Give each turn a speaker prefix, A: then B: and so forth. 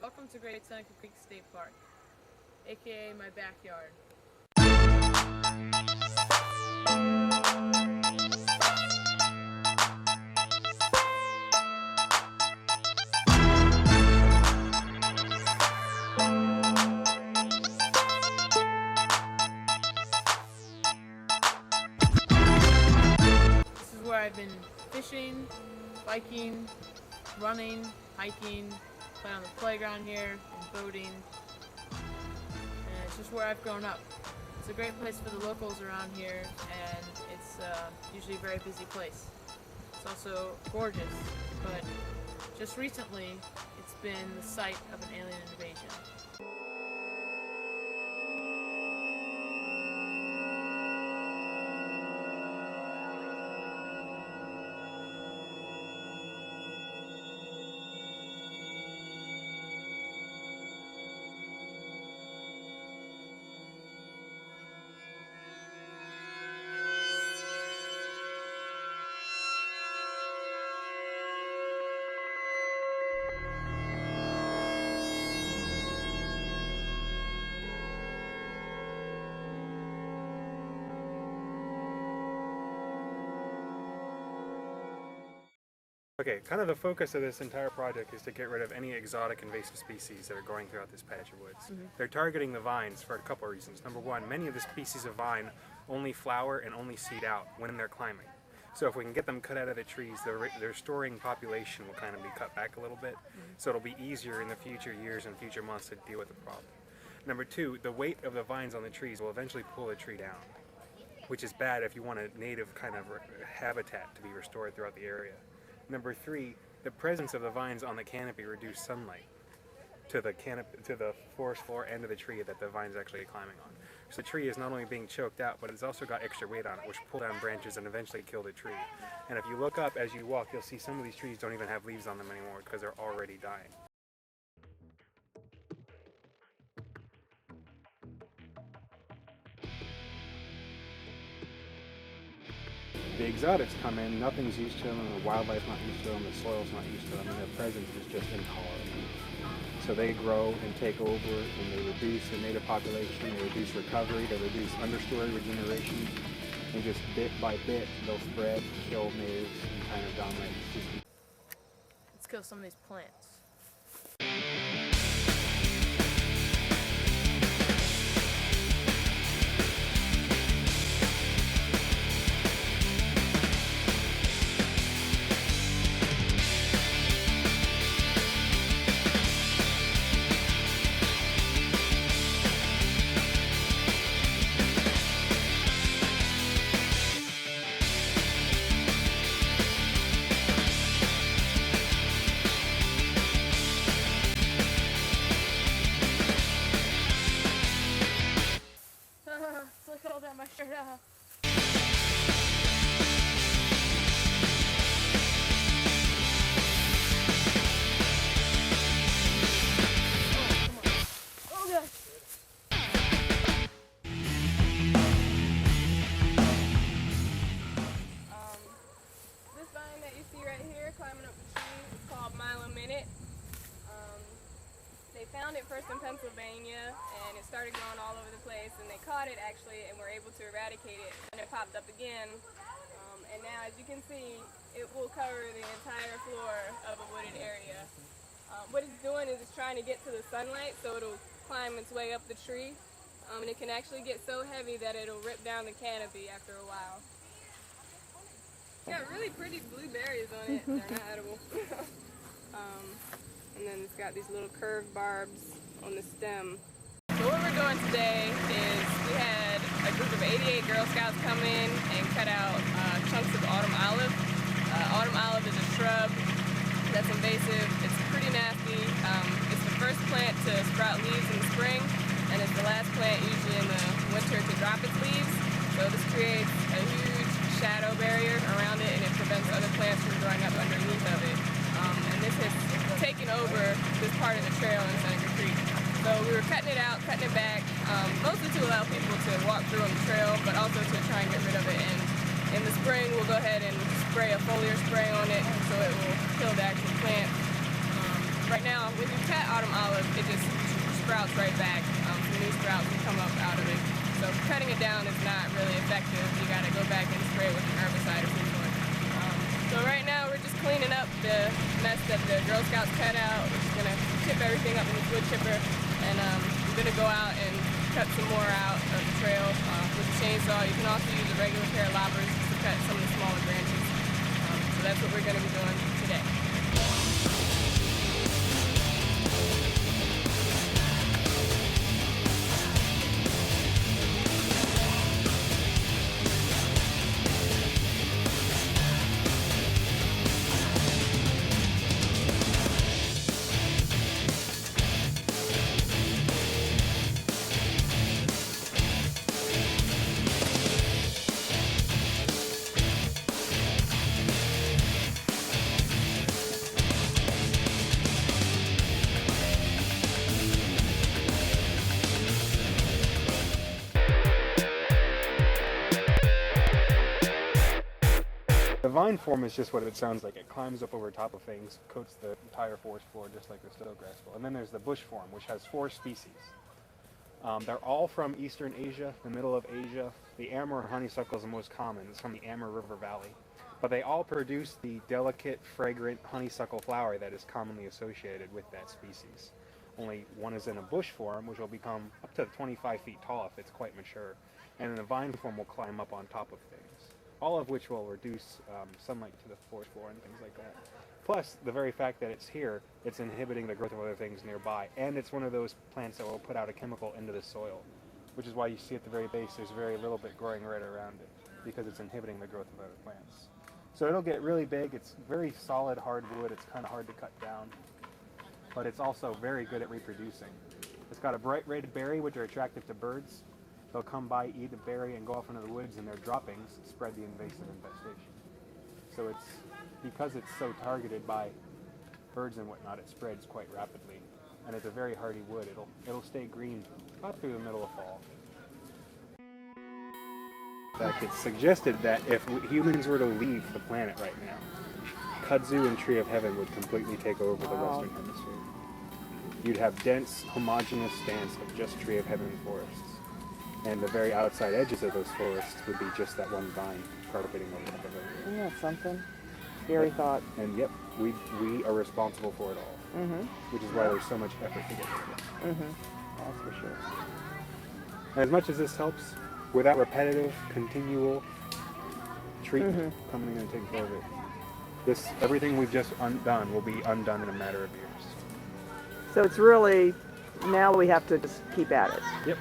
A: Welcome to Great Seneca Creek State Park, aka my backyard. This is where I've been fishing, biking, running, hiking, playing on the playground here, and boating. And it's just where I've grown up. It's a great place for the locals around here, and it's usually a very busy place. It's also gorgeous, but just recently it's been the site of an alien invasion.
B: Okay, kind of the focus of this entire project is to get rid of any exotic invasive species that are growing throughout this patch of woods. They're targeting the vines for a couple of reasons. Number one, many of the species of vine only flower and only seed out when they're climbing. So if we can get them cut out of the trees, their storing population will kind of be cut back a little bit. So it'll be easier in the future years and future months to deal with the problem. Number two, the weight of the vines on the trees will eventually pull the tree down, which is bad if you want a native kind of habitat to be restored throughout the area. Number three, the presence of the vines on the canopy reduce sunlight to the forest floor end of the tree that the vines actually climbing on. So the tree is not only being choked out, but it's also got extra weight on it, which pull down branches and eventually kill the tree. And if you look up as you walk, you'll see some of these trees don't even have leaves on them anymore because they're already dying. The exotics come in, nothing's used to them, and the wildlife's not used to them, the soil's not used to them, and their presence is just intolerable. So they grow and take over, and they reduce the native population, they reduce recovery, they reduce understory regeneration, and just bit by bit, they'll spread, kill natives, and kind of dominate the system.
A: Let's kill some of these plants. Look at all that my shirt off. This vine that you see right here climbing up the tree is called Mile a Minute. They found it first in Pennsylvania, and it started growing all over the place, and they caught it actually and were able to eradicate it, and it popped up again. And now, as you can see, it will cover the entire floor of a wooded area. What it's doing is it's trying to get to the sunlight, so it'll climb its way up the tree, and it can actually get so heavy that it'll rip down the canopy after a while. It's got really pretty blue berries on it. They're not edible. And then it's got these little curved barbs on the stem. So what we're doing today is we had a group of 88 Girl Scouts come in and cut out chunks of autumn olive. Autumn olive is a shrub that's invasive. It's pretty nasty. It's the first plant to sprout leaves in the spring, and it's the last plant usually in the winter to drop its leaves. So this creates a huge shadow barrier around it, and it prevents other plants from growing up underneath of it. And this has taken over this part of the trail in Seneca Creek. So we were cutting it out, cutting it back, mostly to allow people to walk through on the trail, but also to try and get rid of it. And in the spring, we'll go ahead and spray a foliar spray on it so it will kill the actual plant. Right now, when you cut autumn olive, it just sprouts right back. Some new sprouts will come up out of it. So cutting it down is not really effective. You got to go back and spray it with an herbicide or something. So right now we're just cleaning up the mess that the Girl Scouts cut out. We're just gonna chip everything up in this wood chipper, and I'm gonna go out and cut some more out of the trail with a chainsaw. You can also use a regular pair of loppers just to cut some of the smaller branches. So that's what we're gonna be doing today.
B: The vine form is just what it sounds like. It climbs up over top of things, coats the entire forest floor just like the stovegrass will. And then there's the bush form, which has 4 species. They're all from eastern Asia, the middle of Asia. The Amur honeysuckle is the most common. It's from the Amur River Valley. But they all produce the delicate, fragrant honeysuckle flower that is commonly associated with that species. Only one is in a bush form, which will become up to 25 feet tall if it's quite mature. And then the vine form will climb up on top of things. All of which will reduce sunlight to the forest floor and things like that. Plus, the very fact that it's here, it's inhibiting the growth of other things nearby, and it's one of those plants that will put out a chemical into the soil, which is why you see at the very base there's very little bit growing right around it, because it's inhibiting the growth of other plants. So it'll get really big. It's very solid hardwood. It's kind of hard to cut down, but it's also very good at reproducing. It's got a bright red berry, which are attractive to birds. They'll come by, eat a berry, and go off into the woods, and their droppings spread the invasive infestation. So because it's so targeted by birds and whatnot, it spreads quite rapidly. And it's a very hardy wood. It'll stay green about through the middle of fall. In fact, it's suggested that if humans were to leave the planet right now, kudzu and tree of heaven would completely take over the Western Hemisphere. You'd have dense, homogeneous stands of just tree of heaven forests. And the very outside edges of those forests would be just that one vine carpeting over top of it.
C: Isn't that something? Scary thought.
B: And yep, we are responsible for it all. Which is why there's so much effort to get rid of it.
C: That's for sure.
B: And as much as this helps, without repetitive, continual treatment coming in and taking care of it, everything we've just undone will be undone in a matter of years.
C: So it's really, now we have to just keep at it.
B: Yep.